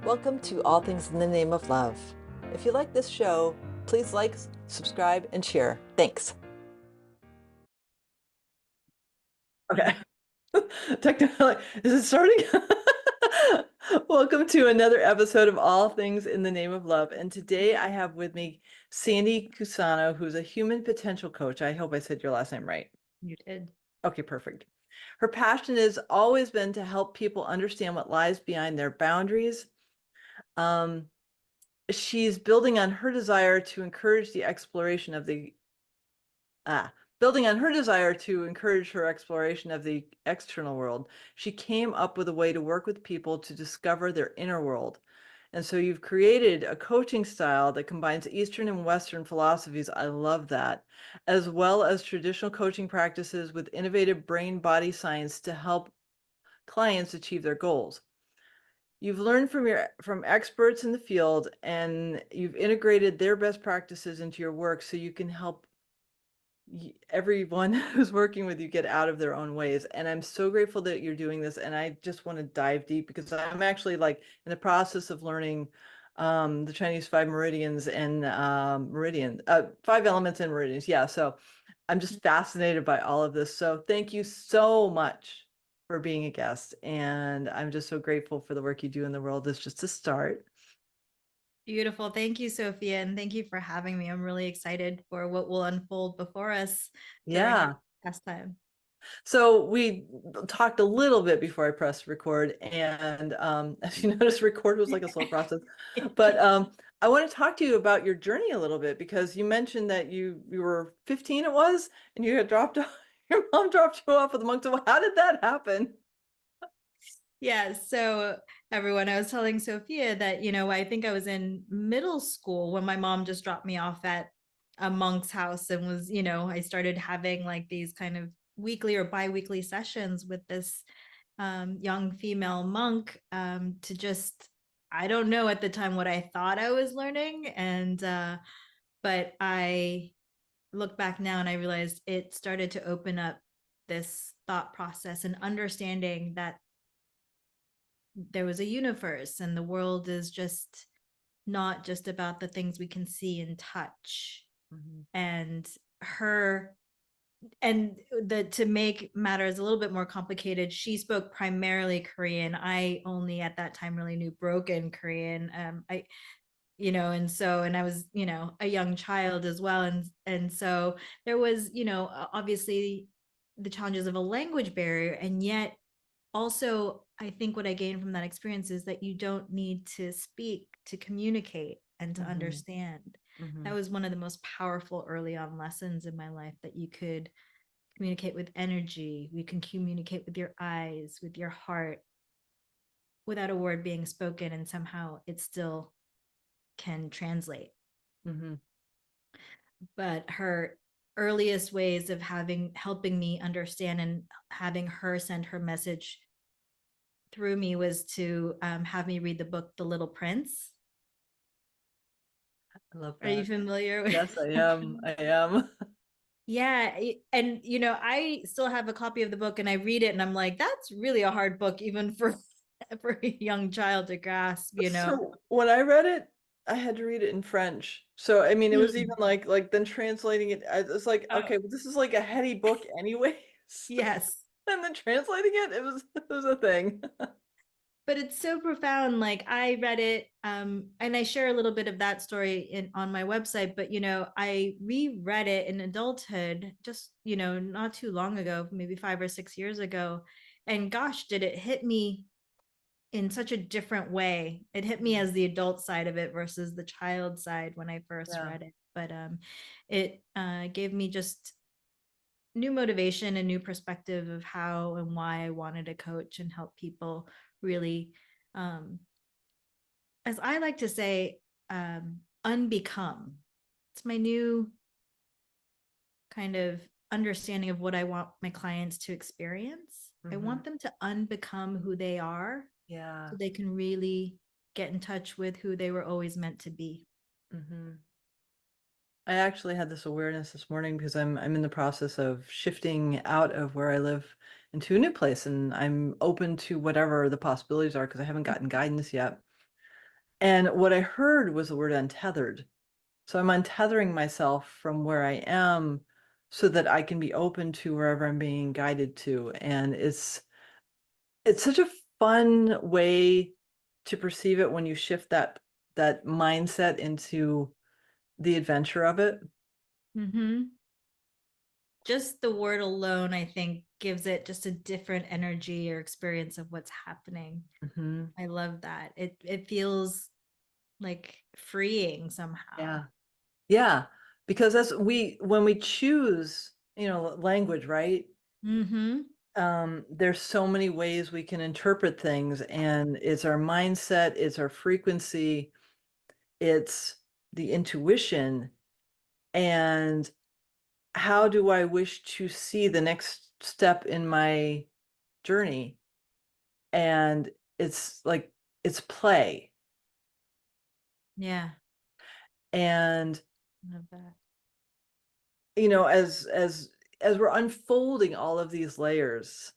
Welcome to All Things in the Name of Love. If you like this show, please like, subscribe, and share. Thanks. Okay. Technically, is it starting? Welcome to another episode of All Things in the Name of Love. And today I have with me Sandy Kusano, who's a human potential coach. I hope I said your last name right. You did. Okay, perfect. Her passion has always been to help people understand what lies behind their boundaries. She's building on her desire to encourage the exploration of the building on her desire to encourage her exploration of the external world. She came up with a way to work with people to discover their inner world. And so you've created a coaching style that combines Eastern and Western philosophies. I love that, as well as traditional coaching practices with innovative brain body science to help clients achieve their goals. You've learned from experts in the field, and you've integrated their best practices into your work so you can help everyone who's working with you get out of their own ways. And I'm so grateful that you're doing this. And I just want to dive deep because I'm actually like in the process of learning the Chinese five meridians and five elements and meridians. Yeah. So I'm just fascinated by all of this. So thank you so much for being a guest. And I'm just so grateful for the work you do in the world. It's just a start. Beautiful. Thank you, Sophia. And thank you for having me. I'm really excited for what will unfold before us during our Yeah. pastime. So we talked a little bit before I pressed record, and as you noticed, record was like a slow process. But I want to talk to you about your journey a little bit because you mentioned that you were 15, it was, and you had dropped your mom dropped you off with the monks. So how did that happen? Yeah. So, everyone, I was telling Sophia that, I think I was in middle school when my mom just dropped me off at a monk's house and was, I started having like these kind of weekly or bi-weekly sessions with this young female monk to just, I don't know at the time what I thought I was learning. But I look back now and I realized it started to open up this thought process and understanding that there was a universe and the world is just not just about the things we can see and touch. Mm-hmm. And her and the to make matters a little bit more complicated, she spoke primarily Korean. I only at that time really knew broken Korean. And I was, a young child as well. And so there was, obviously the challenges of a language barrier. And yet also, I think what I gained from that experience is that you don't need to speak to communicate and to Mm-hmm. understand. Mm-hmm. That was one of the most powerful early on lessons in my life, that you could communicate with energy. You can communicate with your eyes, with your heart, without a word being spoken, and somehow it still can translate. Mm-hmm. But her earliest ways of helping me understand and having her send her message through me was to have me read the book The Little Prince. I love Are you that. familiar with? Yes, I am. I am. Yeah, and I still have a copy of the book and I read it and I'm like, that's really a hard book even for for a young child to grasp. So when I read it, I had to read it in French. So I mean, it was even Mm. like then translating it. I was like, Oh, okay, well, this is like a heady book anyways. yes. And then translating it, it was a thing. But it's so profound. Like, I read it, and I share a little bit of that story on my website, but I reread it in adulthood just not too long ago, maybe 5 or 6 years ago, and gosh, did it hit me in such a different way. It hit me as the adult side of it versus the child side when I first Yeah. read it. But it gave me just new motivation and new perspective of how and why I wanted to coach and help people really, um, as I like to say, unbecome. It's my new kind of understanding of what I want my clients to experience. I Hmm. want them to unbecome who they are Yeah. so they can really get in touch with who they were always meant to be. Hmm. I actually had this awareness this morning because I'm in the process of shifting out of where I live into a new place, and I'm open to whatever the possibilities are because I haven't gotten guidance yet. And what I heard was the word untethered. So I'm untethering myself from where I am so that I can be open to wherever I'm being guided to. And it's such a fun way to perceive it when you shift that mindset into the adventure of it. Mm-hmm. Just the word alone, I think, gives it just a different energy or experience of what's happening. Hmm. I love that. It feels like freeing somehow. Yeah. Yeah. Because that's when we choose, language, right? Mm-hmm. There's so many ways we can interpret things, and it's our mindset, it's our frequency, it's the intuition, and how do I wish to see the next step in my journey? And it's like it's play. Yeah, And love that. as we're unfolding all of these layers,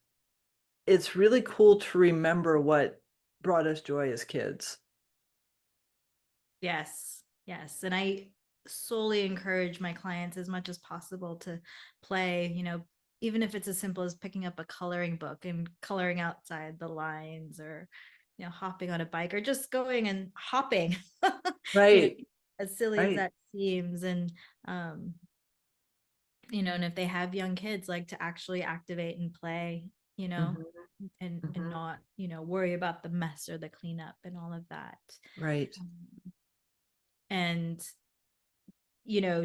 it's really cool to remember what brought us joy as kids. Yes, yes. And I solely encourage my clients as much as possible to play, even if it's as simple as picking up a coloring book and coloring outside the lines, or, hopping on a bike, or just going and hopping, you know, Right. as silly as Right. that seems. And, um, and if they have young kids, like to actually activate and play, Hmm. and Hmm. not, worry about the mess or the cleanup and all of that. Right. Um, and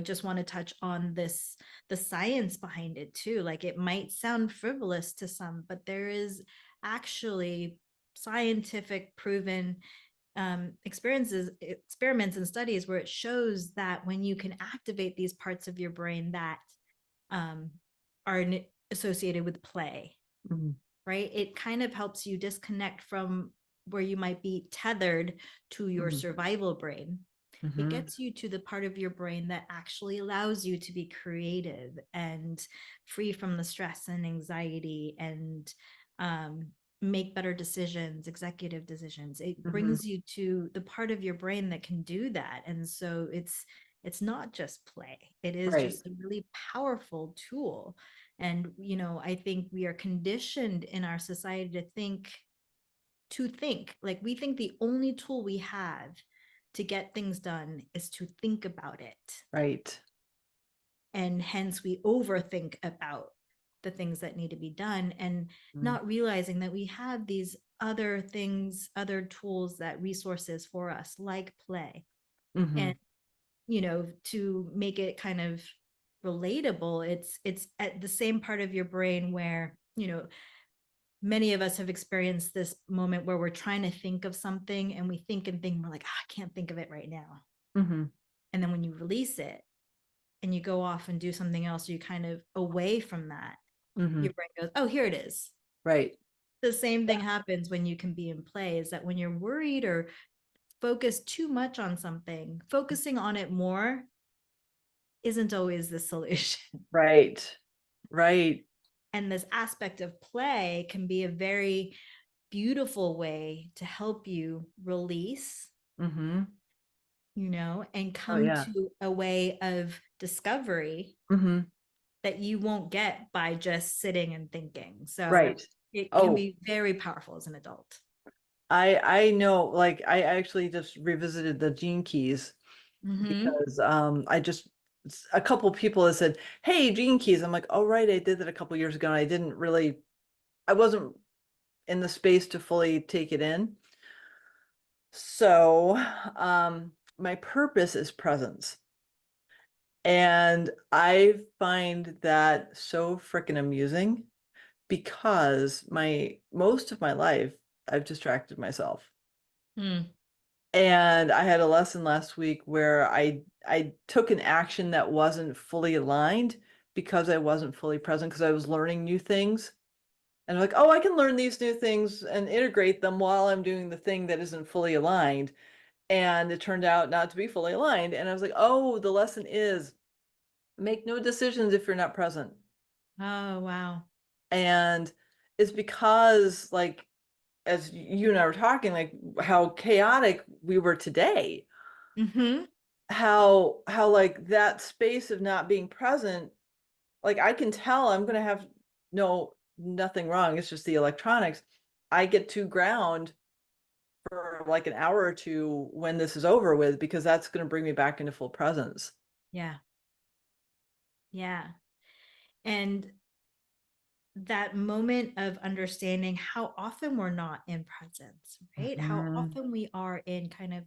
just want to touch on this, the science behind it too. Like, it might sound frivolous to some, but there is actually scientific proven experiments and studies where it shows that when you can activate these parts of your brain that um, are associated with play, Hmm. right? It kind of helps you disconnect from where you might be tethered to your Hmm. survival brain. It Hmm. gets you to the part of your brain that actually allows you to be creative and free from the stress and anxiety, and um, make better decisions, executive decisions. It Hmm. brings you to the part of your brain that can do that. And so it's not just play. It is Right. just a really powerful tool. And I think we are conditioned in our society to think like, we think the only tool we have to get things done is to think about it, Right. and hence we overthink about the things that need to be done, and Mm-hmm. not realizing that we have these other things, other tools, that resources for us, like play. Hmm. And to make it kind of relatable, it's at the same part of your brain where many of us have experienced this moment where we're trying to think of something, and we think and think, we're like, "Ah, I can't think of it right now." Hmm. And then when you release it and you go off and do something else, you kind of away from that, Hmm. your brain goes, oh, here it is. Right. The same thing happens when you can be in play, is that when you're worried or focused too much on something, focusing on it more isn't always the solution. Right. Right. And this aspect of play can be a very beautiful way to help you release, Hmm. and Oh come yeah. to a way of discovery Hmm. that you won't get by just sitting and thinking. So Right. it can Oh, be very powerful as an adult. I know, like I actually just revisited the Gene Keys Mm-hmm. because I just a couple people have said, "Hey, Gene Keys." I'm like, "Oh right, I did that a couple years ago and I wasn't in the space to fully take it in." So, my purpose is presence. And I find that so freaking amusing because my most of my life I've distracted myself. Mm. And I had a lesson last week where I took an action that wasn't fully aligned because I wasn't fully present because I was learning new things. And I'm like, oh, I can learn these new things and integrate them while I'm doing the thing that isn't fully aligned. And it turned out not to be fully aligned. And I was like, oh, the lesson is make no decisions if you're not present. Oh, wow. And it's because like as you and I were talking, like how chaotic we were today, Mm-hmm. how like that space of not being present, like I can tell I'm gonna have nothing wrong. It's just the electronics. I get to ground for like an hour or two when this is over with because that's gonna bring me back into full presence. Yeah. Yeah. And that moment of understanding how often we're not in presence, right? How Mhm. often we are in kind of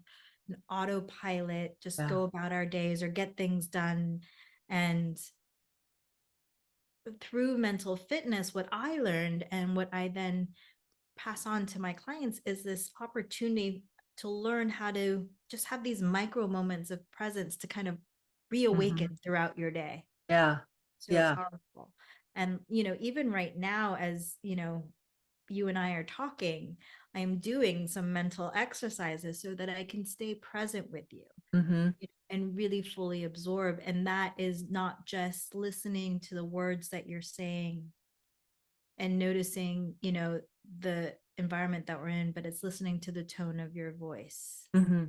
an autopilot, just Yeah. go about our days or get things done. And through mental fitness, what I learned and what I then pass on to my clients is this opportunity to learn how to just have these micro moments of presence to kind of reawaken Mhm. throughout your day. Yeah. So Yeah. powerful. And, even right now, as you and I are talking, I'm doing some mental exercises so that I can stay present with you Hmm. and really fully absorb. And that is not just listening to the words that you're saying and noticing, the environment that we're in, but it's listening to the tone of your voice. Hmm.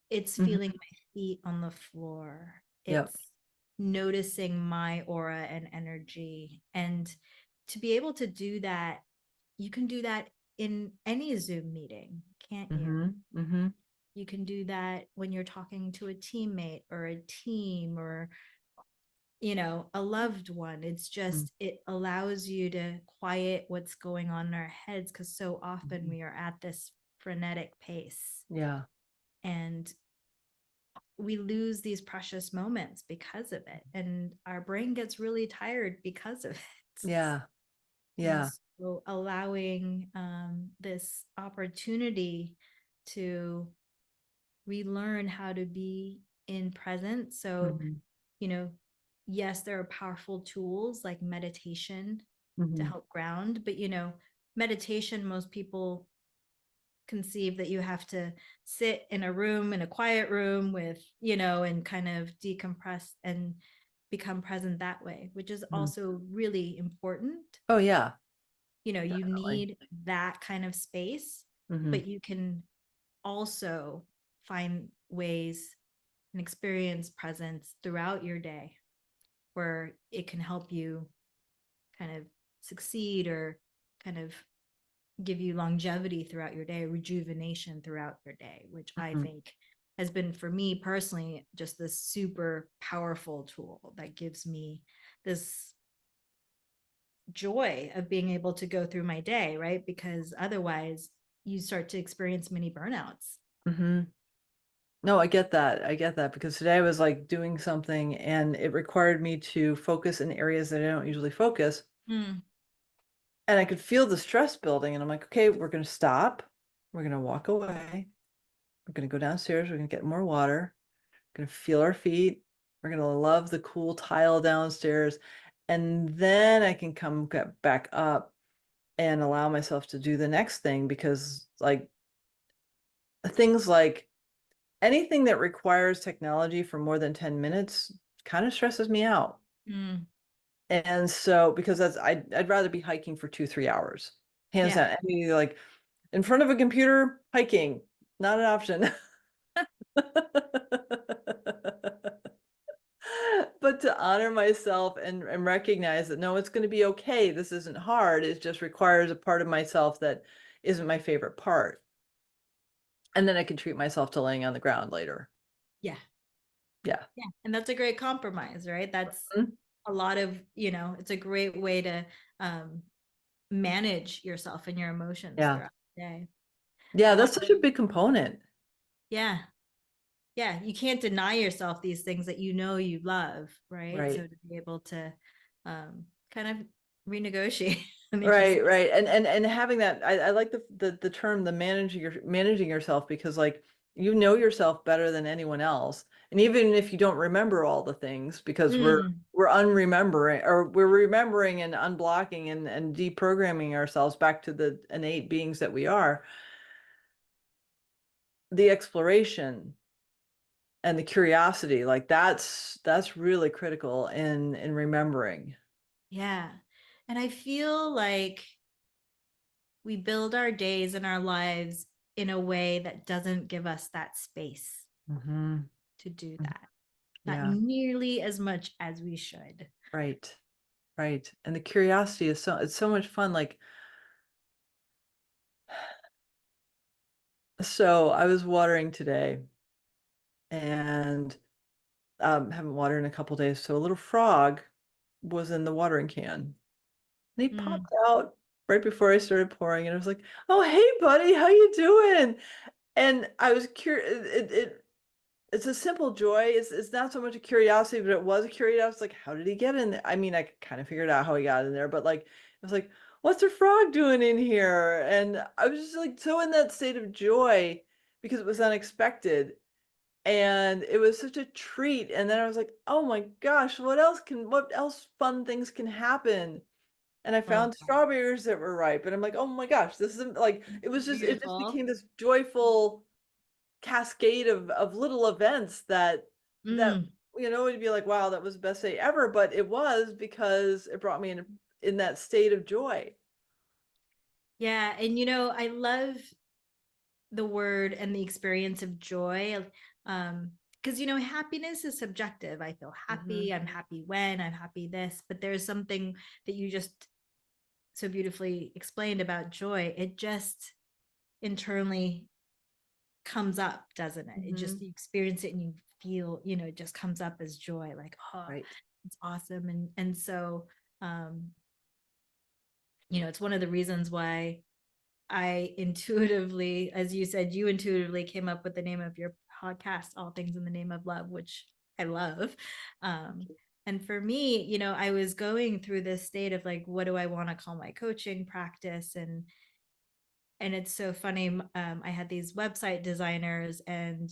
It's feeling Hmm. my feet on the floor. Yep. It's noticing my aura and energy. And to be able to do that, you can do that in any Zoom meeting, can't you? Hmm. Hmm. You can do that when you're talking to a teammate or a team or, a loved one. It's just, it allows you to quiet what's going on in our heads because so often Hmm. we are at this frenetic pace. Yeah. And we lose these precious moments because of it. And our brain gets really tired because of it. Yeah. And Yeah. so allowing this opportunity to relearn how to be in present. So, Hmm. you know, yes, there are powerful tools like meditation to Hmm. help ground, but, meditation, most people conceive that you have to sit in a room, in a quiet room with, and kind of decompress and become present that way, which is Hmm. also really important. Oh yeah, You definitely. need that kind of space, Hmm. but you can also find ways and experience presence throughout your day where it can help you kind of succeed or kind of give you longevity throughout your day, rejuvenation throughout your day, which I Hmm. think has been for me personally just this super powerful tool that gives me this joy of being able to go through my day, right? Because otherwise you start to experience many burnouts. Hmm. No, I get that. I get that because today I was like doing something and it required me to focus in areas that I don't usually focus. Mm, And I could feel the stress building. And I'm like, okay, we're going to stop. We're going to walk away. We're going to go downstairs. We're going to get more water. We're going to feel our feet. We're going to love the cool tile downstairs. And then I can come get back up and allow myself to do the next thing because like things like anything that requires technology for more than 10 minutes kind of stresses me out. mm, And so because I'd rather be hiking for 2, 3 hours. Hands yeah. down. I mean, like in front of a computer, hiking, not an option. But to honor myself and recognize that no, it's going to be okay. This isn't hard. It just requires a part of myself that isn't my favorite part. And then I can treat myself to laying on the ground later. Yeah. Yeah. Yeah. And that's a great compromise, right? That's Mhm. a lot of, it's a great way to um, manage yourself and your emotions Yeah. throughout the day. Yeah, Um, that's such a big component. yeah. Yeah. You can't deny yourself these things that you love, right? Right. So to be able to kind of renegotiate, let me just Right, right. And having that, I like the term the managing yourself because like you know yourself better than anyone else. And even if you don't remember all the things, because mm, we're unremembering or we're remembering and unblocking and deprogramming ourselves back to the innate beings that we are, the exploration and the curiosity, like that's really critical in remembering. yeah. And I feel like we build our days and our lives in a way that doesn't give us that space Mm-hmm. to do that, not Yeah, nearly as much as we should. right. Right. And the curiosity is it's so much fun. Like, so I was watering today and haven't watered in a couple days. So a little frog was in the watering can. And he Mm. popped out right before I started pouring, and I was like, "Oh, hey, buddy, how you doing?" And I was curious. It's a simple joy. It's not so much a curiosity, but it was a curiosity. I was like, "How did he get in there?" I mean, I kind of figured out how he got in there, but like, I was like, "What's a frog doing in here?" And I was just like so in that state of joy because it was unexpected. And it was such a treat. And then I was like, oh my gosh, what else fun things can happen? And I Love found that. strawberries that were ripe. And I'm like, oh my gosh, this isn't like, it just Beautiful. became this joyful cascade of little events that, Mm. it'd be like, wow, that was the best day ever. But it was because it brought me in that state of joy. Yeah. And, I love the word and the experience of joy. Because, happiness is subjective. I feel Hmm. happy. I'm happy when I'm happy this, but there's something that you just so beautifully explained about joy. It just internally comes up, doesn't it? It just, Hmm. you experience it and you feel, it just comes up as joy, like, oh, Right. it's awesome. And so, um, it's one of the reasons why I intuitively, as you said, you intuitively came up with the name of your podcast, All Things in the Name of Love, which I love. Um, and for me, I was going through this state of like, what do I want to call my coaching practice? And it's so funny. I had these website designers, and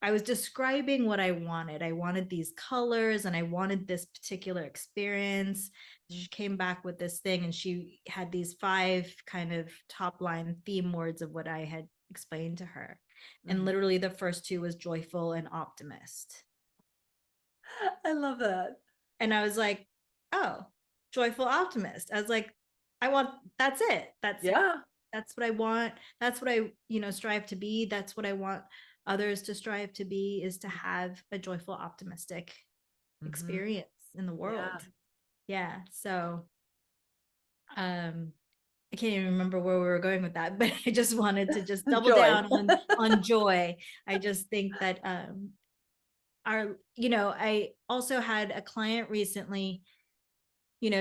I was describing what I wanted. I wanted these colors and I wanted this particular experience. She came back with this thing, and she had these five kind of top line theme words of what I had explained to her. And Hmm. literally the first two was joyful and optimist. I love that. And I was like, oh, joyful optimist. I was like, I want, that's it. Yeah. That's what I want. That's what I, strive to be. That's what I want others to strive to be, is to have a joyful, optimistic Hmm. experience in the Yeah. world. Yeah. So um I can't even remember where we were going with that, but I just wanted to just double Joy. down on joy. I just think that I also had a client recently,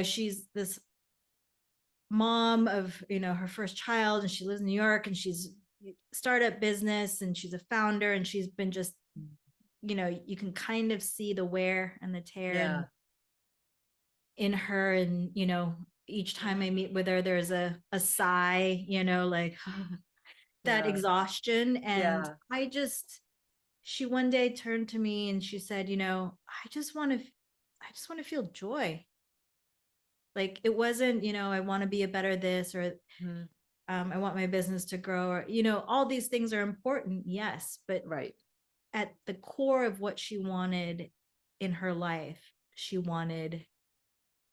she's this mom of her first child, and she lives in New York, and she's startup business, and she's a founder, and she's been just, you can kind of see the wear and the tear Yeah. in her. And each time I meet with her, there's a sigh, like that Yeah. exhaustion. And Yeah. she one day turned to me and she said, I just want to feel joy. Like, it wasn't, I want to be a better this, or Mhm. I want my business to grow, or all these things are important, yes, but Right. at the core of what she wanted in her life, she wanted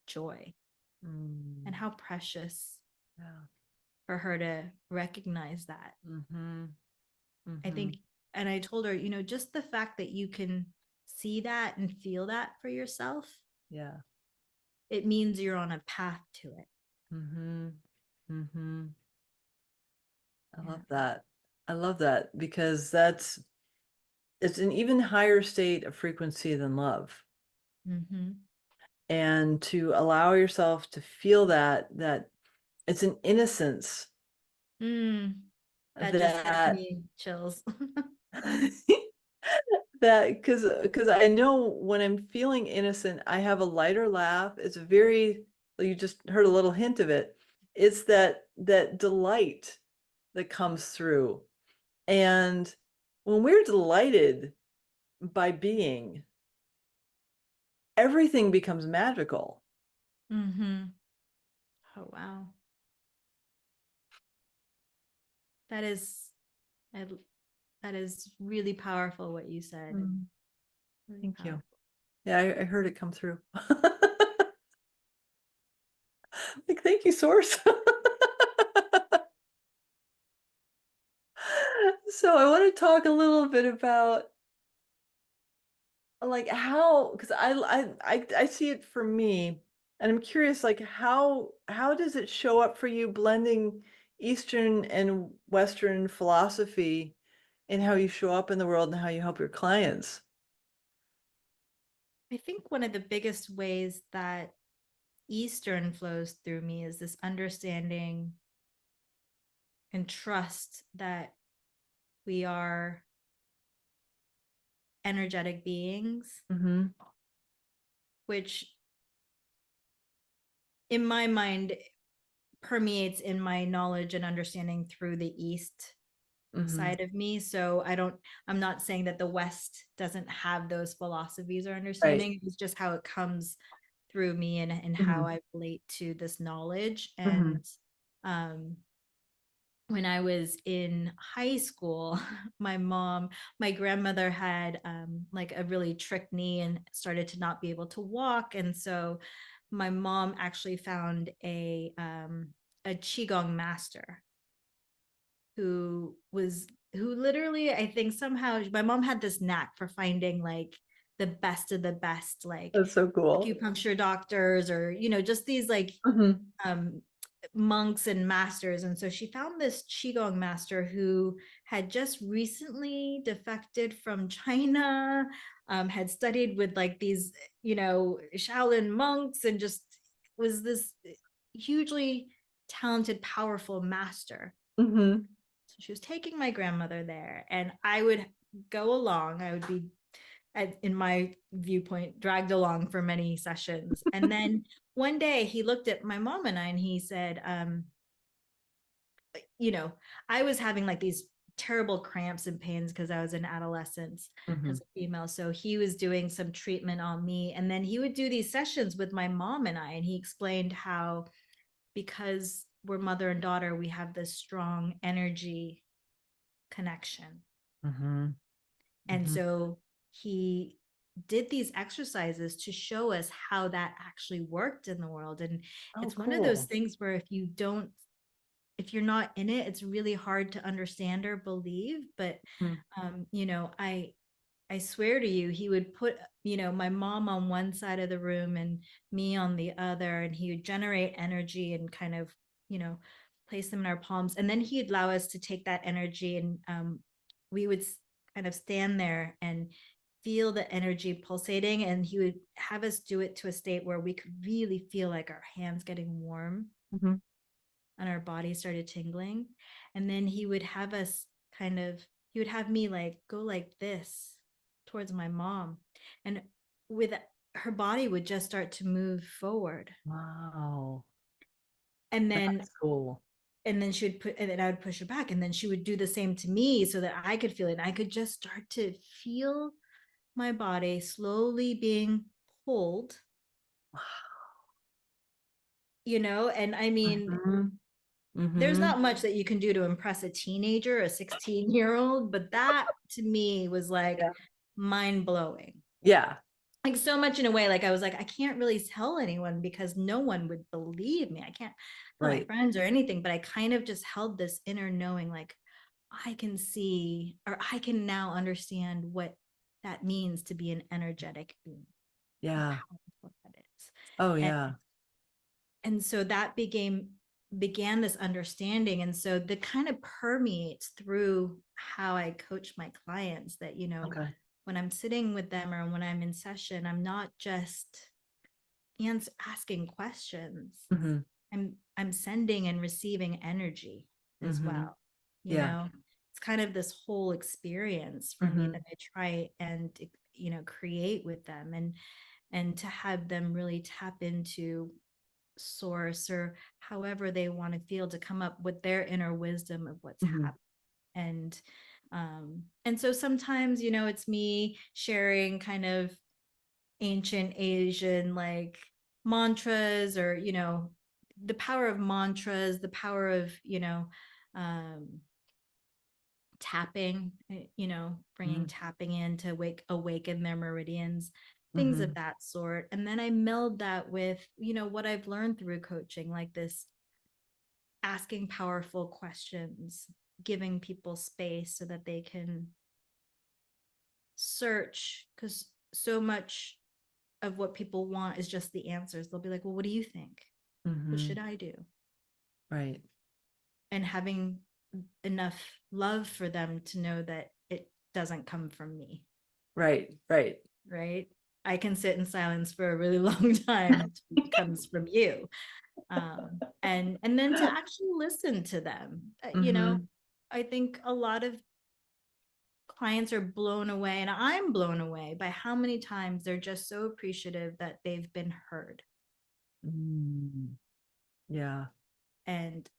joy. And Mm. how precious Yeah. for her to recognize that. Mhm. I Mhm. think, and I told her, just the fact that you can see that and feel that for yourself, Yeah. it means you're on a path to it. Mhm. Mhm. I love Yeah. that. I love that because it's an even higher state of frequency than love. Mm-hmm. And to allow yourself to feel that it's an innocence That just gives that me chills. that because I know when I'm feeling innocent, I have a lighter laugh. It's very, you just heard a little hint of it. It's that delight that comes through. And when we're delighted by being, everything becomes magical. Mm-hmm. Oh, wow. That is, that is really powerful what you said. Mm, Really thank you. powerful. Yeah, I heard it come through. Like, thank you, source. So I want to talk a little bit about like how, because I see it for me, and I'm curious like how does it show up for you blending Eastern and Western philosophy in how you show up in the world and how you help your clients? I think one of the biggest ways that Eastern flows through me is this understanding and trust that we are energetic beings, Mm-hmm. which in my mind permeates in my knowledge and understanding through the East Mm-hmm. side of me. So I'm not saying that the West doesn't have those philosophies or Right. understanding. It's just how it comes through me and how Mm-hmm. I relate to this knowledge. Mm-hmm. And um, when I was in high school, my grandmother had like a really trick knee and started to not be able to walk. And so my mom actually found a qigong master who literally, I think somehow my mom had this knack for finding like the best of the best, like That's so cool. acupuncture doctors or just these like Mm-hmm. um monks and masters. And so she found this qigong master who had just recently defected from China, had studied with like these Shaolin monks, and just was this hugely talented, powerful master. Mm-hmm. So she was taking my grandmother there, and I would go along. I would be, in my viewpoint, dragged along for many sessions. And then one day he looked at my mom and I and he said, you know, I was having like these terrible cramps and pains because I was in adolescence Mm-hmm. as a female. So he was doing some treatment on me. And then he would do these sessions with my mom and I. And he explained how, because we're mother and daughter, we have this strong energy connection. Mm-hmm. And Mm-hmm. so he did these exercises to show us how that actually worked in the world. And Oh, it's one of those cool. things where if you're not in it, it's really hard to understand or believe. But Mm-hmm. I swear to you, he would put, my mom on one side of the room and me on the other, and he would generate energy and kind of, you know, place them in our palms. And then he'd allow us to take that energy and we would kind of stand there and feel the energy pulsating. And he would have us do it to a state where we could really feel like our hands getting warm Mm-hmm. and our body started tingling. And then he would have me like go like this towards my mom. And with her body would just start to move forward. Wow. And then That's cool. she would put, and then I would push her back. And then she would do the same to me so that I could feel it. And I could just start to feel my body slowly being pulled, and I mean, Mm-hmm. there's Mm-hmm. not much that you can do to impress a teenager, a 16-year-old, but that to me was like Yeah. mind blowing. Yeah. Like so much in a way, like I was like, I can't really tell anyone because no one would believe me. I can't tell my Right. friends or anything, but I kind of just held this inner knowing, like I can see, or I can now understand what that means to be an energetic being, how Yeah. powerful that is. Oh, And yeah. so that began this understanding. And so that kind of permeates through how I coach my clients, that Okay. when I'm sitting with them or when I'm in session, I'm not just asking questions. Mm-hmm. I'm sending and receiving energy as Mm-hmm. well. you Yeah. know it's kind of this whole experience for me Mm-hmm. that I try and create with them, and to have them really tap into source, or however they want to feel, to come up with their inner wisdom of what's Mm-hmm. happening. And so sometimes it's me sharing kind of ancient Asian like mantras, or the power of mantras, the power of um tapping, bringing tapping in to awaken their meridians, things Mm-hmm. of that sort. And then I meld that with, what I've learned through coaching, like this asking powerful questions, giving people space so that they can search, because so much of what people want is just the answers. They'll be like, well, what do you think? What Mm-hmm. should I do? Right. And having enough love for them to know that it doesn't come from me, Right. Right. right? I can sit in silence for a really long time. It comes from you. And then to actually listen to them. Mm-hmm. I think a lot of clients are blown away, and I'm blown away by how many times they're just so appreciative that they've been heard. Mm. Yeah. And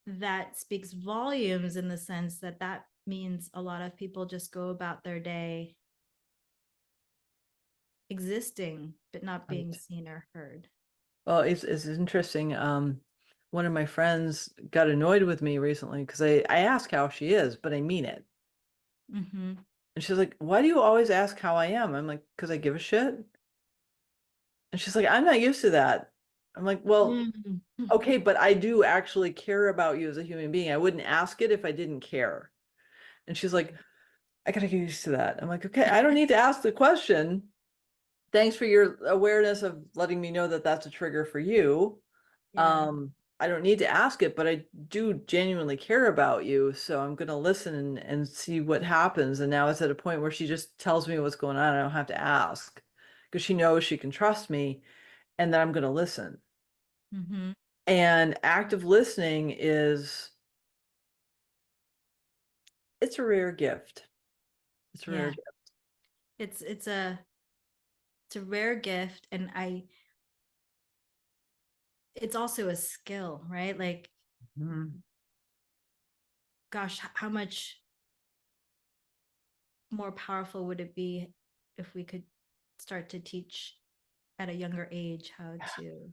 that speaks volumes in the sense that that means a lot of people just go about their day existing but not being Right. seen or heard. Well, it's interesting. One of my friends got annoyed with me recently because I ask how she is, but I mean it. Mm-hmm. And she's like, "Why do you always ask how I am?" I'm like, "Because I give a shit." And she's like, "I'm not used to that." I'm like, "Well, Mm-hmm. okay, but I do actually care about you as a human being. I wouldn't ask it if I didn't care." And she's like, "I gotta get used to that." I'm like, "Okay, I don't need to ask the question. Thanks for your awareness of letting me know that that's a trigger for you. Yeah. I don't need to ask it, but I do genuinely care about you. So I'm gonna listen and see what happens." And now it's at a point where she just tells me what's going on. I don't have to ask because she knows she can trust me and that I'm gonna listen. Mm-hmm. And active listening is it's a rare gift. It's a rare Yeah. gift. It's it's a it's a rare gift, and I it's also a skill, right? Like, Mhm. gosh, how much more powerful would it be if we could start to teach at a younger age how to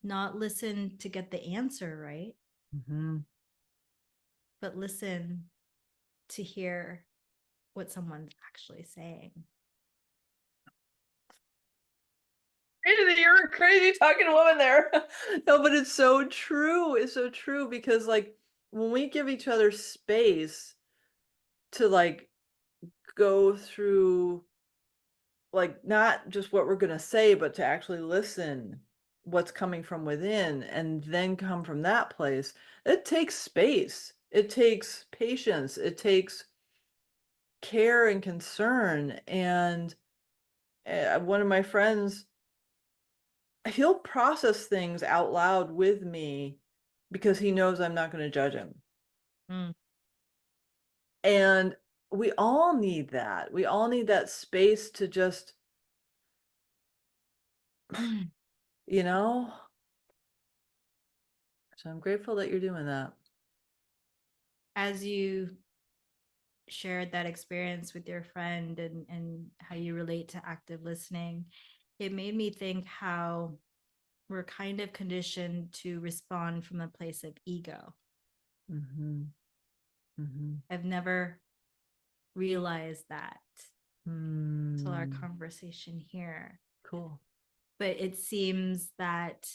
not listen to get the answer right, Mhm. but listen to hear what someone's actually saying. You're a crazy talking woman there. No, but it's so true. It's so true because like when we give each other space to like go through like not just what we're going to say, but to actually listen what's coming from within and then come from that place, it takes space. It takes patience. It takes care and concern. And one of my friends, he'll process things out loud with me because he knows I'm not going to judge him. Mm. And we all need that. We all need that space to just, you know? So I'm grateful that you're doing that. As you shared that experience with your friend, and how you relate to active listening, it made me think how we're kind of conditioned to respond from a place of ego. Hmm. Hmm. I've never realized that till our Hmm. conversation here. Cool. But it seems that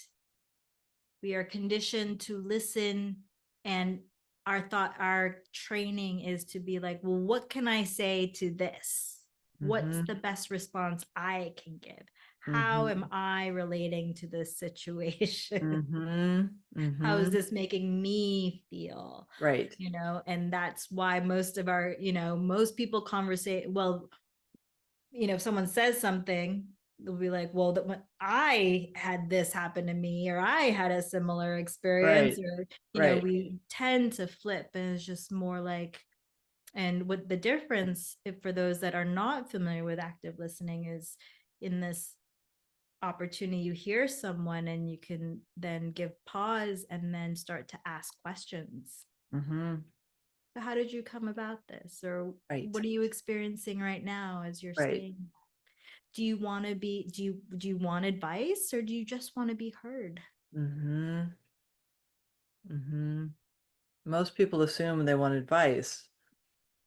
we are conditioned to listen, and our training is to be like, well, what can I say to this? What's Hmm. the best response I can give? How am Hmm. I relating to this situation? Hmm. How is Hmm. this making me feel? Right. And that's why most of our, most people conversate, well, if someone says something, they'll be like, well, that when I had this happen to me, or I had a similar experience, Right. or, Right. we tend to flip, and it's just more like, and what the difference, if for those that are not familiar with active listening, is in this opportunity, you hear someone and you can then give pause and then start to ask questions. Hmm. So how did you come about this, or Right. what are you experiencing right now as you're Right. saying? Do you want to be, do you want advice, or do you just want to be heard? Hmm. Hmm. Most people assume they want advice.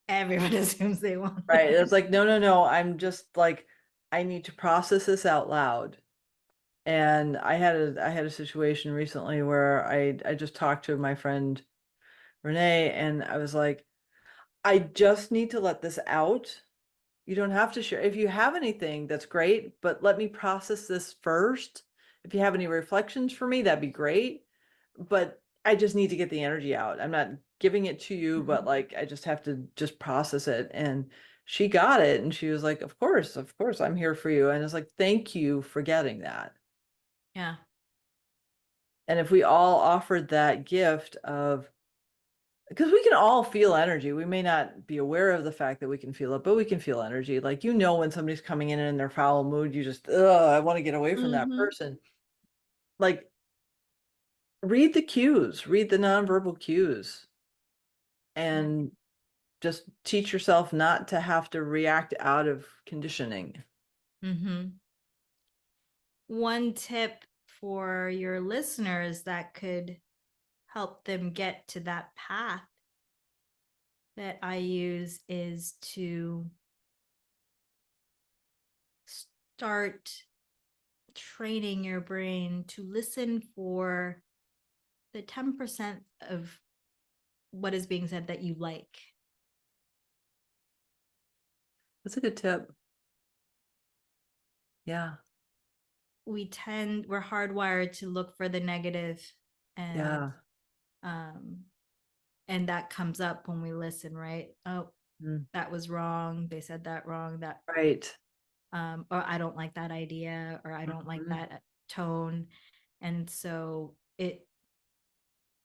Everyone assumes they want Right. it. It's like, no, no, no. I'm just like, I need to process this out loud. And I had a situation recently where I just talked to my friend Renee, and I was like, I just need to let this out. You don't have to share. If you have anything, that's great, but let me process this first. If you have any reflections for me, that'd be great. But I just need to get the energy out. I'm not giving it to you, but like I just have to just process it. And she got it and she was like, of course, I'm here for you. And it's like, thank you for getting that. Yeah. And if we all offered that gift of, because we can all feel energy. We may not be aware of the fact that we can feel it, but we can feel energy. Like, you know, when somebody's coming in their foul mood, you just, I want to get away from that Mm-hmm. person. Like, read the cues, read the nonverbal cues, Yeah. and just teach yourself not to have to react out of conditioning. Mm-hmm. One tip for your listeners that could help them get to that path that I use is to start training your brain to listen for the 10% of what is being said that you like. That's a good tip. Yeah. We're hardwired to look for the negative, and Yeah. um and that comes up when we listen, right? Oh, Mm. that was wrong, they said that wrong, that Right. or I don't like that idea, or I don't like Mhm. that tone. And so it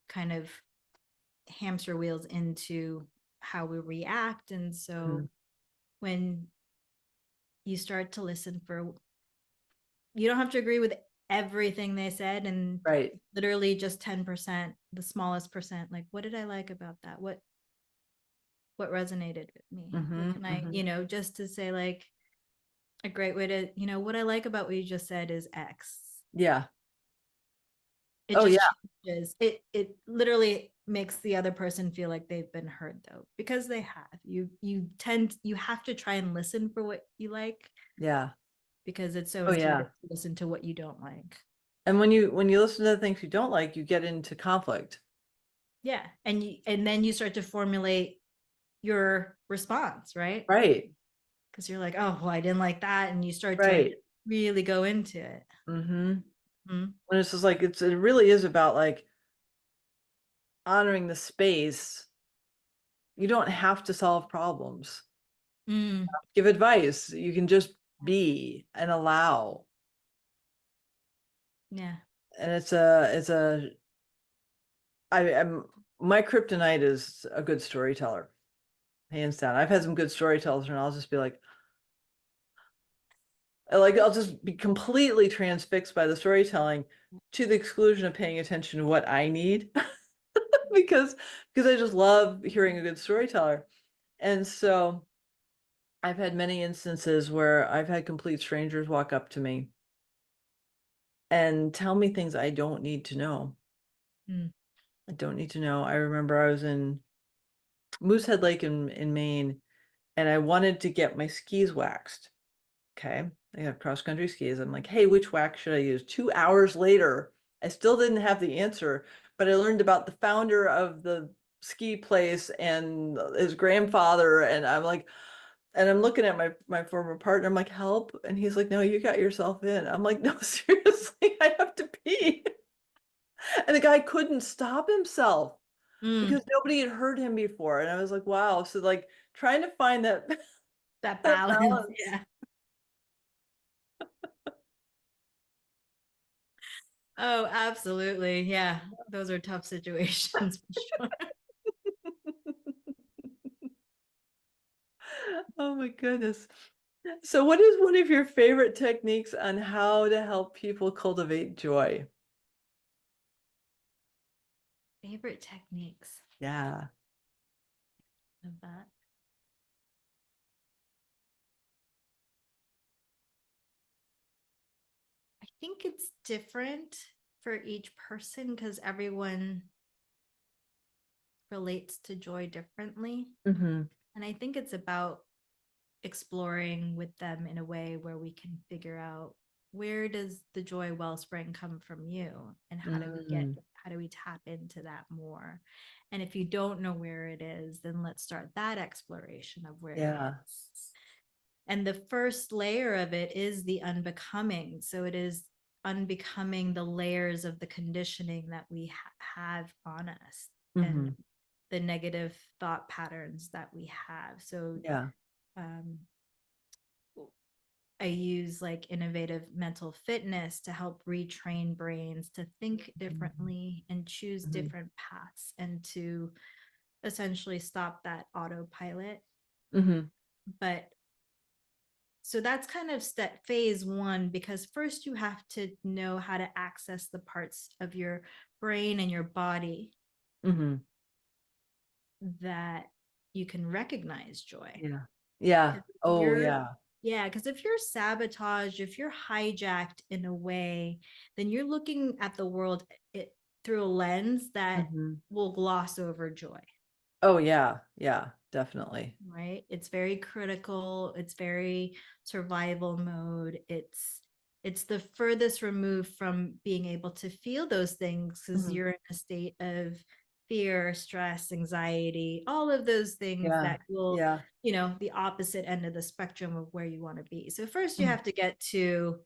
kind of hamster wheels into how we react. And so Mhm. when you start to listen for, you don't have to agree with everything they said, and Right. literally just 10%, the smallest percent, like what did I like about that? What resonated with me? What Hmm. can I, Hmm. just to say, like, a great way to, what I like about what you just said is X. Yeah. It Oh, yeah. just changes. It literally makes the other person feel like they've been heard, though, because they have. You have to try and listen for what you like, Yeah. because it's so Oh, intuitive yeah. to listen to what you don't like. And when you listen to the things you don't like, you get into conflict. Yeah. And then you start to formulate your response, right? Right. Because you're like, oh, well, I didn't like that. And you start to Right. really go into it. Hmm. Mm-hmm. When it's just like it really is about like honoring the space. You don't have to solve problems. Mm, Give advice. You can just be and allow. yeah. And I'm my kryptonite is a good storyteller, hands down. I've had some good storytellers, and I'll just be like I'll just be completely transfixed by the storytelling to the exclusion of paying attention to what I need because I just love hearing a good storyteller. And so I've had many instances where I've had complete strangers walk up to me and tell me things I don't need to know. Mm, I don't need to know. I remember I was in Moosehead Lake in Maine, and I wanted to get my skis waxed. Okay. I have cross country skis. I'm like, hey, which wax should I use? 2 hours later, I still didn't have the answer, but I learned about the founder of the ski place and his grandfather. And I'm like, and I'm looking at my former partner. I'm like, help. And he's like, no, you got yourself in. I'm like, no, seriously, I have to pee. And the guy couldn't stop himself because mm, nobody had heard him before. And I was like, wow. So like trying to find that that that balance. balance. Yeah. Oh, absolutely. Yeah. Those are tough situations for sure. Oh my goodness. So what is one of your favorite techniques on how to help people cultivate joy? Favorite techniques Yeah. of that. I think it's different for each person because everyone relates to joy differently. Hmm. And I think it's about exploring with them in a way where we can figure out, where does the joy wellspring come from you, and how do we get Mm. How do we tap into that more? And if you don't know where it is, then let's start that exploration of where it Yeah. is. And the first layer of it is the unbecoming. So it is unbecoming the layers of the conditioning that we have on us, and Hmm. the negative thought patterns that we have. So Yeah. um, I use like innovative mental fitness to help retrain brains to think differently and choose Hmm. different paths, and to essentially stop that autopilot. Hmm. But so that's kind of step phase one, because first you have to know how to access the parts of your brain and your body Hmm. that you can recognize joy. Yeah. Yeah. Because Oh, you're, yeah. yeah, because if you're sabotaged, if you're hijacked in a way, then you're looking at the world it, through a lens that Hmm. will gloss over joy. Oh, yeah. Yeah, definitely. Right? It's very critical, it's very survival mode. It's the furthest removed from being able to feel those things, because Hmm. you're in a state of fear, stress, anxiety, all of those things Yeah. that will, Yeah. the opposite end of the spectrum of where you want to be. So first you Mhm. have to get to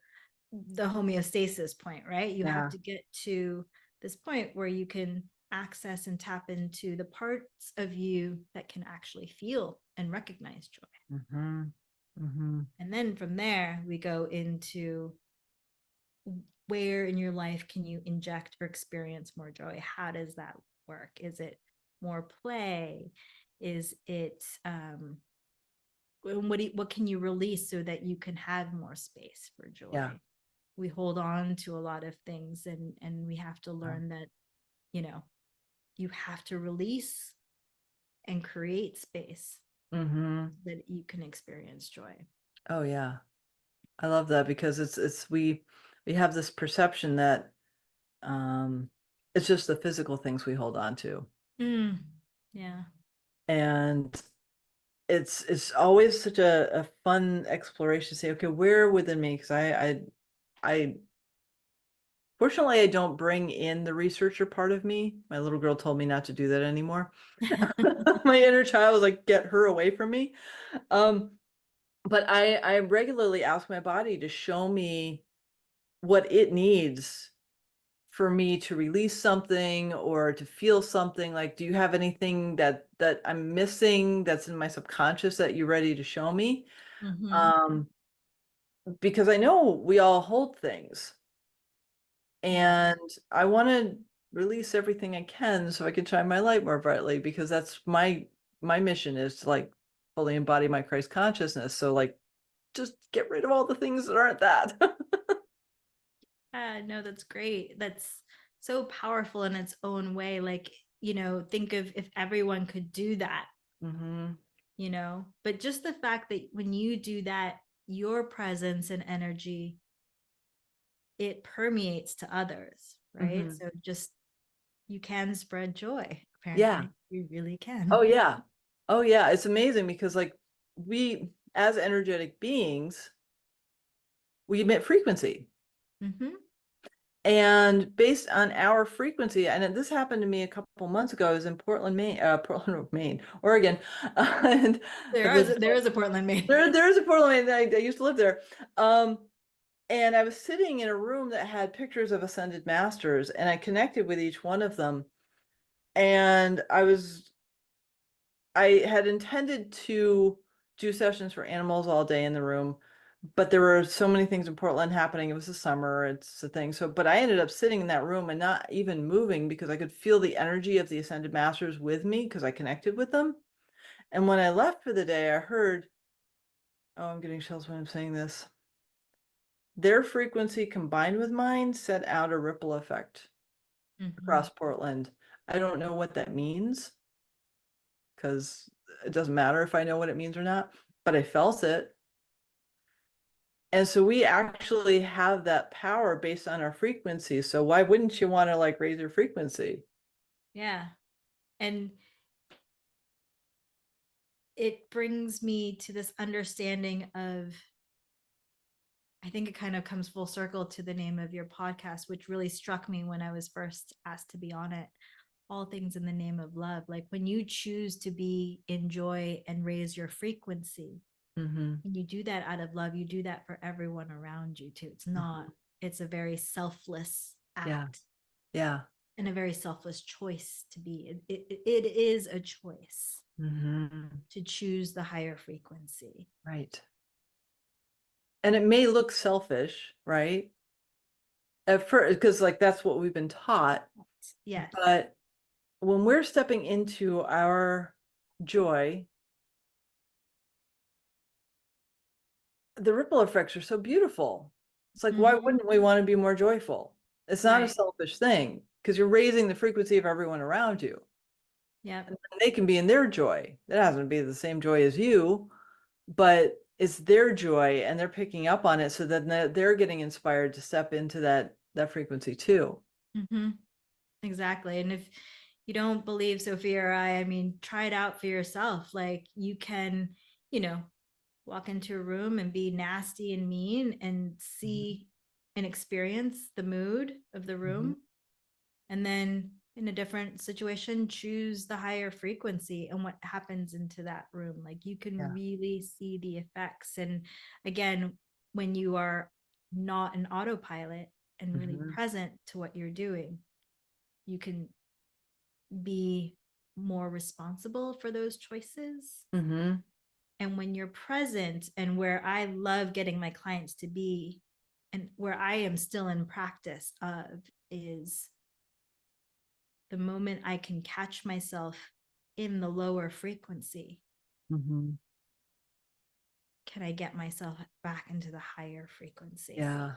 the homeostasis point, right? You have Yeah. to get to this point where you can access and tap into the parts of you that can actually feel and recognize joy. Hmm. Hmm. And then from there, we go into where in your life can you inject or experience more joy? How does that work? Is it more play? Is it what can you release so that you can have more space for Yeah. joy? We hold on to a lot of things, and we have to learn that, you know, you have to release and create space Hmm. that you can experience joy. Oh, yeah. I love that because we have this perception that um it's just the physical things we hold on to. Mm, yeah. And it's always such a fun exploration to say, okay, where within me? Because I fortunately I don't bring in the researcher part of me. My little girl told me not to do that anymore. My inner child was like, get her away from me. Um, but I regularly ask my body to show me what it needs for me to release something or to feel something. Like, do you have anything that I'm missing that's in my subconscious that you're ready to show me? Mm-hmm. Um, because I know we all hold things, Yeah. and I want to release everything I can so I can shine my light more brightly, because that's my mission, is to like fully embody my Christ consciousness. So like just get rid of all the things that aren't that. No, that's great. That's so powerful in its own way. Like, think of if everyone could do that, Hmm. but just the fact that when you do that, your presence and energy, it permeates to others, right? Hmm. So just you can spread joy. Yeah. Apparently, you really Oh, can. yeah. Oh, yeah. It's amazing because like we, as energetic beings, we emit frequency. Mm-hmm. And based on our frequency, and this happened to me a couple months ago. I was in Portland, Maine, Portland, Maine, Oregon, and There is a Portland, Maine. there is a Portland, Maine. I used to live there. Um, and I was sitting in a room that had pictures of ascended masters, and I connected with each one of them. And I had intended to do sessions for animals all day in the room, but there were so many things in Portland happening. It was the summer, it's a thing. So, but I ended up sitting in that room and not even moving because I could feel the energy of the ascended masters with me because I connected with them. And when I left for the day, I heard, oh, I'm getting chills when I'm saying this. Their frequency combined with mine set out a ripple effect Mm-hmm. across Portland. I don't know what that means because it doesn't matter if I know what it means or not, but I felt it. And so we actually have that power based on our frequency. So why wouldn't you want to like raise your frequency? Yeah. And it brings me to this understanding of I think it kind of comes full circle to the name of your podcast, which really struck me when I was first asked to be on it. All things in the name of love. Like when you choose to be in joy and raise your frequency, Mm-hmm. and you do that out of love, you do that for everyone around you too. It's not, Mm-hmm. it's a very selfless Yeah. act Yeah. and a very selfless choice to be. It is a choice Mm-hmm. to choose the higher frequency. Right. And it may look selfish, right? At first, because like that's what we've been taught. Yes. But when we're stepping into our joy, the ripple effects are so beautiful. It's like, why Mm-hmm. wouldn't we want to be more joyful? It's not a Right. selfish thing because you're raising the frequency of everyone around you. Yep. And they can be in their joy. It hasn't to be the same joy as you, but it's their joy and they're picking up on it so that they're getting inspired to step into that frequency too. Mm-hmm. Exactly. And if you don't believe Sophia or I mean, try it out for yourself. Like you can, you know, walk into a room and be nasty and mean and Mhm. see and experience the mood of the Mhm. room. And then in a different situation, choose the higher frequency and what happens into that room. Like you can Yeah. really see the effects. And again, when you are not an autopilot and really Mhm. present to what you're doing, you can be more responsible for those choices. Mhm. And when you're present, and where I love getting my clients to be, and where I am still in practice of, is the moment I can catch myself in the lower frequency, Mhm. can I get myself back into the higher frequency? Yeah.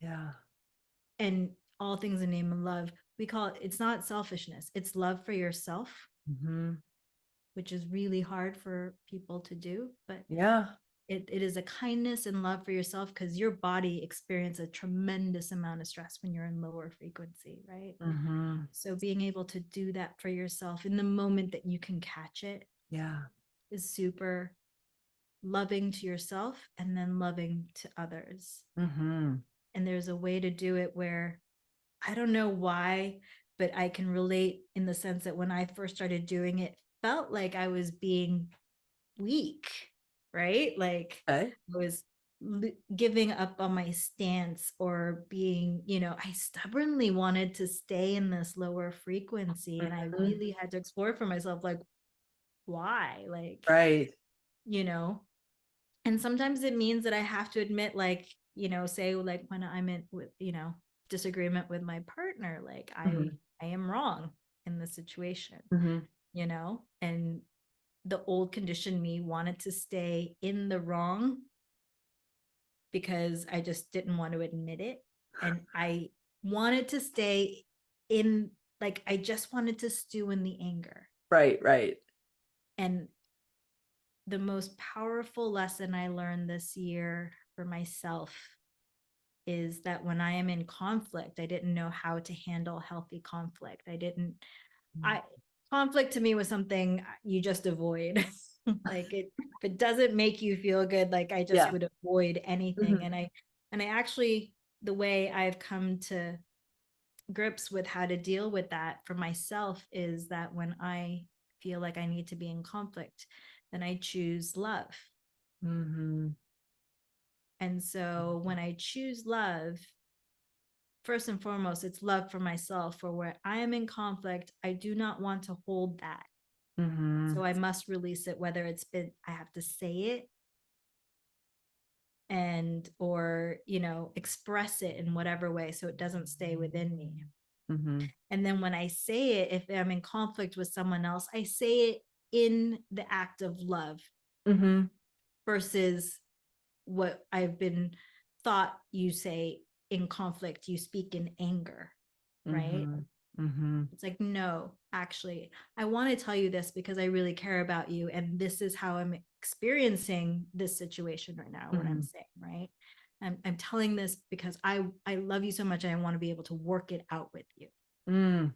Yeah. And all things in the name of love, we call it, it's not selfishness, it's love for yourself, Mhm. which is really hard for people to do, but Yeah. it is a kindness and love for yourself, because your body experiences a tremendous amount of stress when you're in lower frequency, right? Mhm. So being able to do that for yourself in the moment that you can catch it Yeah. is super loving to yourself and then loving to others. Mhm. And there's a way to do it where, I don't know why, but I can relate in the sense that when I first started doing it, felt like I was being weak, right? Like Okay. I was giving up on my stance, or being, I stubbornly wanted to stay in this lower frequency. And I Mhm. really had to explore for myself, like, why? Like, Right. you know, and sometimes it means that I have to admit, like, say like when I'm in with, disagreement with my partner, like Mhm. I am wrong in the situation, Mhm. and the old conditioned me wanted to stay in the wrong because I just didn't want to admit it. And I wanted to stay in, like, I just wanted to stew in the anger. Right. Right. And the most powerful lesson I learned this year for myself is that when I am in conflict, I didn't know how to handle healthy conflict. I conflict to me was something you just avoid. Like if it doesn't make you feel good, like I just Yeah. would avoid anything. Mhm. And I actually, the way I've come to grips with how to deal with that for myself is that when I feel like I need to be in conflict, then I choose love. Mhm. And so when I choose love, first and foremost, it's love for myself. For where I am in conflict, I do not want to hold that. So Mhm. I must release it, whether it's been, I have to say it, and or express it in whatever way so it doesn't stay within me. Mhm. And then when I say it, if I'm in conflict with someone else, I say it in the act of love, Mhm. versus what I've been thought you say in conflict, you speak in anger, right? Mhm. Mhm. It's like, no, actually, I want to tell you this because I really care about you. And this is how I'm experiencing this situation right now, what I'm Mhm. saying, right? I'm telling this because I love you so much and I want to be able to work it out with you. Mm.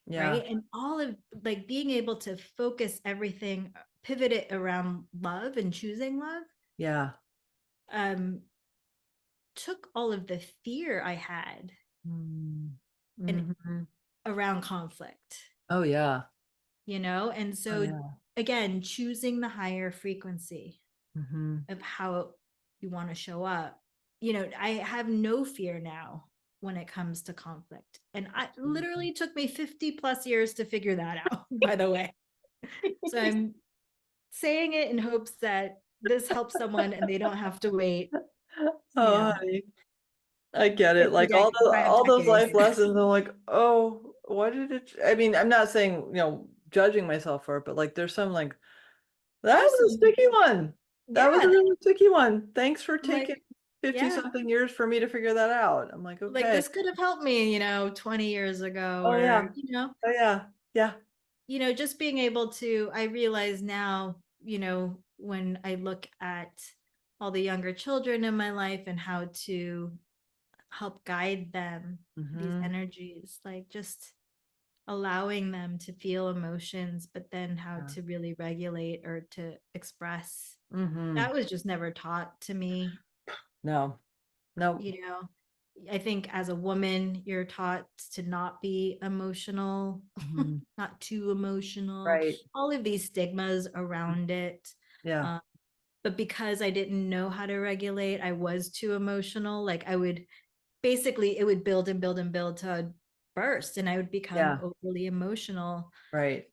Yeah. Right. And all of, like, being able to focus everything, pivot it around love and choosing love, Yeah. um, took all of the fear I had Mm. and Mhm. around conflict, Oh yeah. and Oh so yeah. again, choosing the higher frequency Hmm. of how you want to show up. I have no fear now when it comes to conflict. And I literally took me 50 plus years to figure that out, by the way. So I'm saying it in hopes that this helps someone and they don't have to wait, you Oh, know, honey, I get it. 50 Like all the five all those decades. life lessons, I'm like, oh, why did it? I mean, I'm not saying, judging myself for it, but like, there's some like that There's was a some, sticky one. That was a yeah, really sticky one. Thanks for I'm taking like, 50 yeah, something years for me to figure that out. I'm like, like okay. this could have helped me, 20 years ago, Oh or, yeah. Oh yeah. Yeah. just being able to, I realize now, when I look at all the younger children in my life and how to help guide them, these Mm-hmm. energies, like just allowing them to feel emotions, but then how Yeah. to really regulate or to express. Mm-hmm. That was just never taught to me, No. No. you know. I think as a woman, you're taught to not be emotional, Hmm. not too emotional, Right. all of these stigmas around it. Yeah. Um, but because I didn't know how to regulate, I was too emotional. Like I would basically, it would build and build and build to burst, and I would become Yeah. overly emotional Right.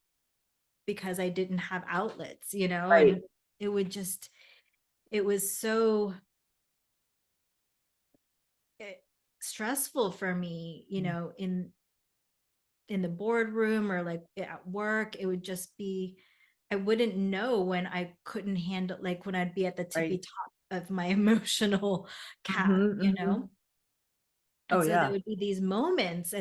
because I didn't have outlets, Right. and it would just, it was so eh, stressful for me, in the boardroom or like at work. It would just be, I wouldn't know when I couldn't handle, like when I'd be at the tippy Right. top of my emotional cap, Mm-hmm. Mm-hmm. Oh and so there yeah. would be these moments,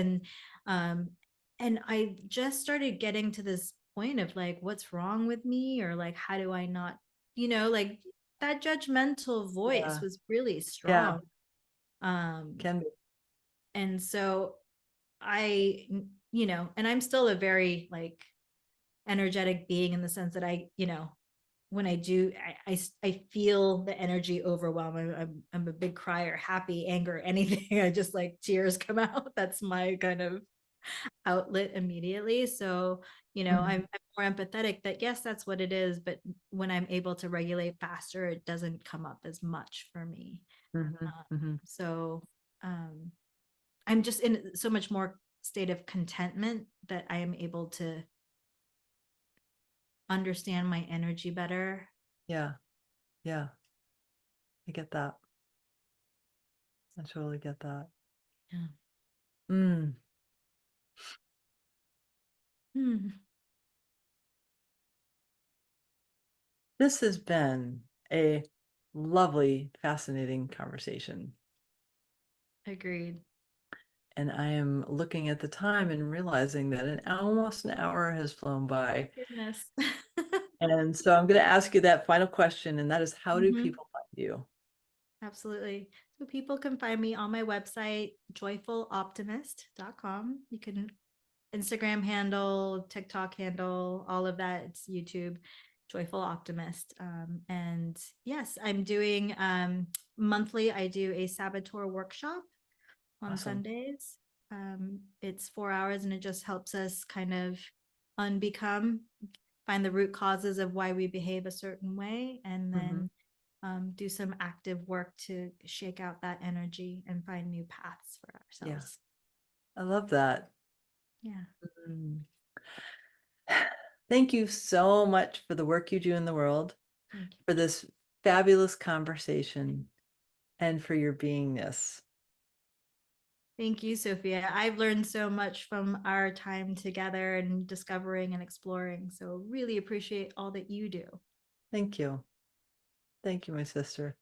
um and I just started getting to this point of like, what's wrong with me, or like, how do I not, like that judgmental voice Yeah. was really Yeah. strong. um Can be. and so I, and I'm still a very like energetic being, in the sense that I, when I do, I feel the energy overwhelm. I'm a big crier, happy, anger, anything. I just like tears come out. That's my kind of outlet immediately. So, Mhm. I'm more empathetic that yes, that's what it is. But when I'm able to regulate faster, it doesn't come up as much for me. Mhm. Mhm. So um, I'm just in so much more state of contentment that I am able to understand my energy better. Yeah. Yeah. I get that. I totally get that. Yeah. Mm. Hmm. This has been a lovely, fascinating conversation. Agreed. And I am looking at the time and realizing that almost an hour has flown by. Goodness. And so I'm going to ask you that final question, and that is, how do Mhm. people find you? Absolutely. So people can find me on my website, joyfuloptimist.com. You can Instagram handle, TikTok handle, all of that. It's YouTube, Joyful Optimist. And yes, I'm doing monthly, I do a saboteur workshop on Awesome. Sundays. It's 4 hours, and it just helps us kind of unbecome, find the root causes of why we behave a certain way, and Hmm. then do some active work to shake out that energy and find new paths for Yeah. ourselves. I love that. Yeah. Mm. Thank you so much for the work you do in the world, Thank you. for this fabulous conversation, and for your beingness. Thank you, Sophia. I've learned so much from our time together and discovering and exploring. So, really appreciate all that you do. Thank you. Thank you, my sister.